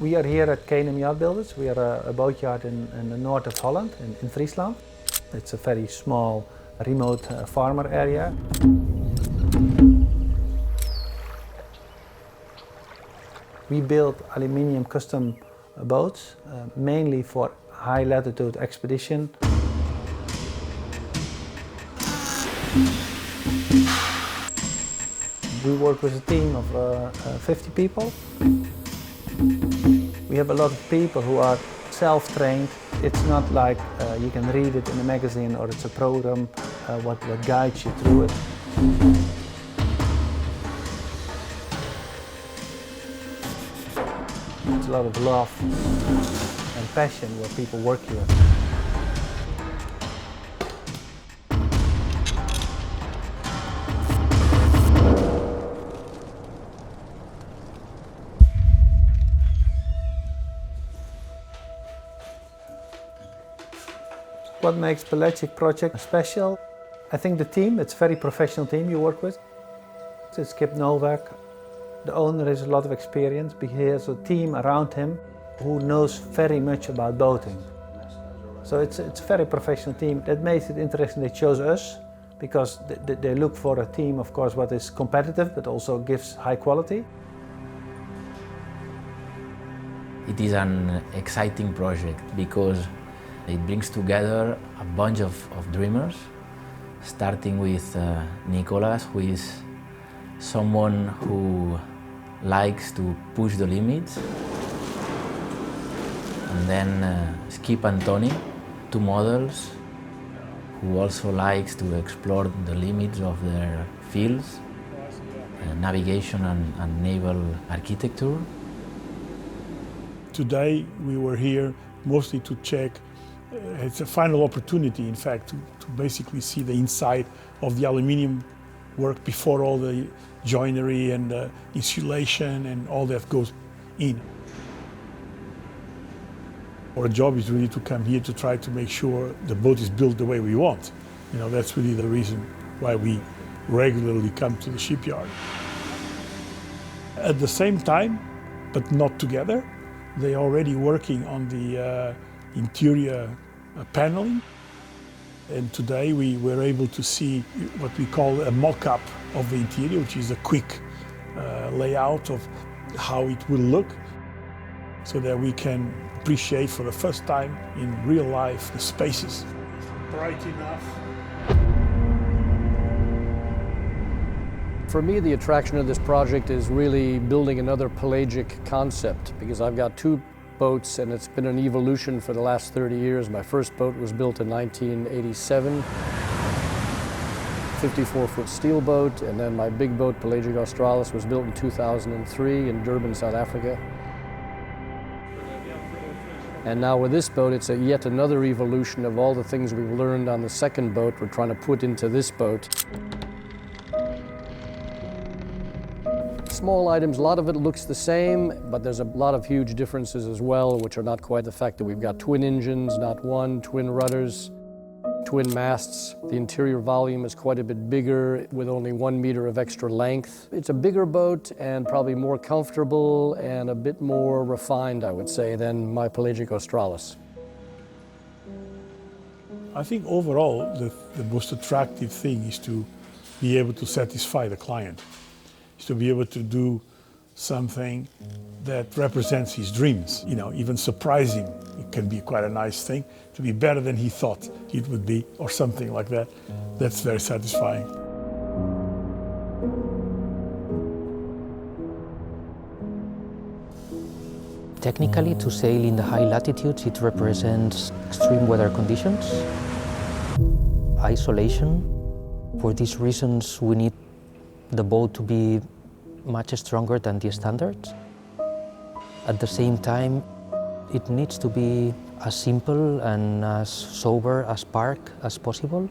We are here at Continuamos. We are a boatyard in the north of Holland, in Friesland. It's a very small, remote farmer area. We build aluminium custom boats, mainly for high latitude expedition. We work with a team of 50 people. We have a lot of people who are self-trained. It's not like you can read it in a magazine or it's a program what guides you through it. It's a lot of love and passion what people work here. What makes Pelagic project special? I think the team, it's a very professional team you work with. It's Kip Novak. The owner has a lot of experience, but he has a team around him who knows very much about boating. So it's a very professional team. That makes it interesting. They chose us because they look for a team, of course, what is competitive, but also gives high quality. It is an exciting project because it brings together a bunch of dreamers, starting with Nicolas, who is someone who likes to push the limits, and then Skip and Tony, two models who also likes to explore the limits of their fields, navigation and naval architecture. Today we were here mostly to check. It's a final opportunity, in fact, to basically see the inside of the aluminium work before all the joinery and insulation and all that goes in. Our job is really to come here to try to make sure the boat is built the way we want. You know, that's really the reason why we regularly come to the shipyard. At the same time, but not together, they're already working on the interior paneling, and today we were able to see what we call a mock-up of the interior, which is a quick layout of how it will look, so that we can appreciate for the first time in real life the spaces. Bright enough. For me, the attraction of this project is really building another pelagic concept, because I've got two boats and it's been an evolution for the last 30 years. My first boat was built in 1987, 54-foot steel boat, and then my big boat, Pelagic Australis, was built in 2003 in Durban, South Africa. And now with this boat, it's yet another evolution of all the things we've learned on the second boat we're trying to put into this boat. Small items, a lot of it looks the same, but there's a lot of huge differences as well, which are not quite the fact that we've got twin engines, not one, twin rudders, twin masts. The interior volume is quite a bit bigger with only 1 meter of extra length. It's a bigger boat and probably more comfortable and a bit more refined, I would say, than my Pelagic Australis. I think overall the most attractive thing is to be able to satisfy the client. To be able to do something that represents his dreams, you know, even surprising. It can be quite a nice thing, to be better than he thought it would be, or something like that. That's very satisfying. Technically, to sail in the high latitudes, it represents extreme weather conditions, isolation. For these reasons, we need the boat to be much stronger than the standards. At the same time, it needs to be as simple and as sober as park as possible,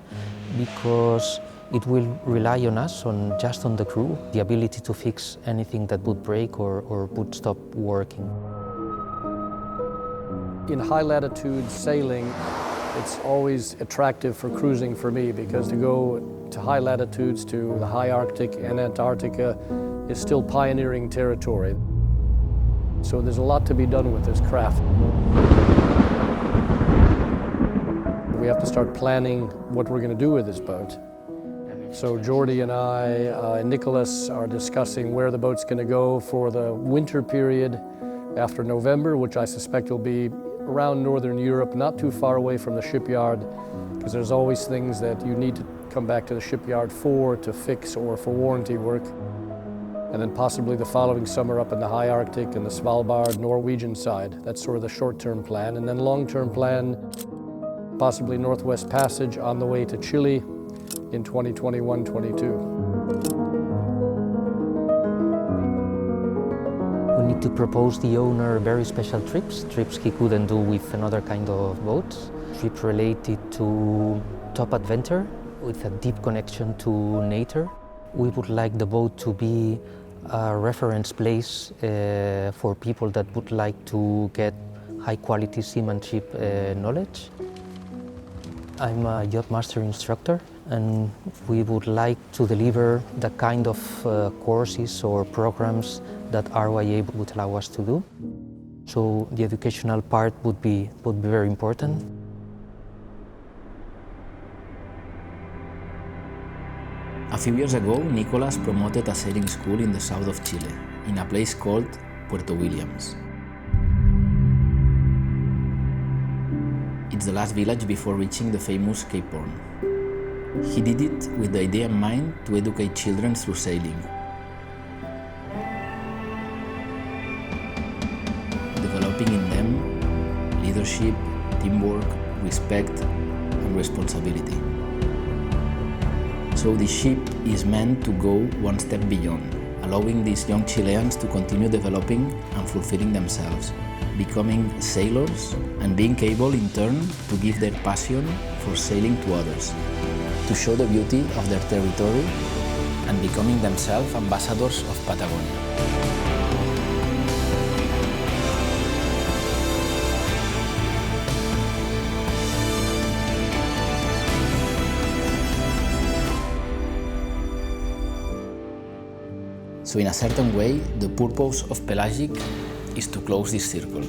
because it will rely on us, just on the crew, the ability to fix anything that would break or would stop working. In high latitude sailing, it's always attractive for cruising for me, because to go to high latitudes, to the high Arctic and Antarctica, is still pioneering territory. So there's a lot to be done with this craft. We have to start planning what we're going to do with this boat. So Jordi and I and Nicholas are discussing where the boat's going to go for the winter period after November, which I suspect will be around Northern Europe, not too far away from the shipyard, because there's always things that you need to come back to the shipyard for, to fix or for warranty work. And then possibly the following summer up in the high Arctic and the Svalbard, Norwegian side. That's sort of the short-term plan. And then long-term plan, possibly Northwest Passage on the way to Chile in 2021-22. We need to propose the owner very special trips he couldn't do with another kind of boats. Trips related to top adventure with a deep connection to nature. We would like the boat to be a reference place for people that would like to get high quality seamanship knowledge. I'm a yacht master instructor, and we would like to deliver the kind of courses or programs that RYA would allow us to do. So the educational part would be very important. A few years ago, Nicholas promoted a sailing school in the south of Chile, in a place called Puerto Williams. It's the last village before reaching the famous Cape Horn. He did it with the idea in mind to educate children through sailing, developing in them leadership, teamwork, respect, and responsibility. So the ship is meant to go one step beyond, allowing these young Chileans to continue developing and fulfilling themselves, becoming sailors and being able in turn to give their passion for sailing to others, to show the beauty of their territory and becoming themselves ambassadors of Patagonia. So in a certain way, the purpose of Pelagic is to close this circle.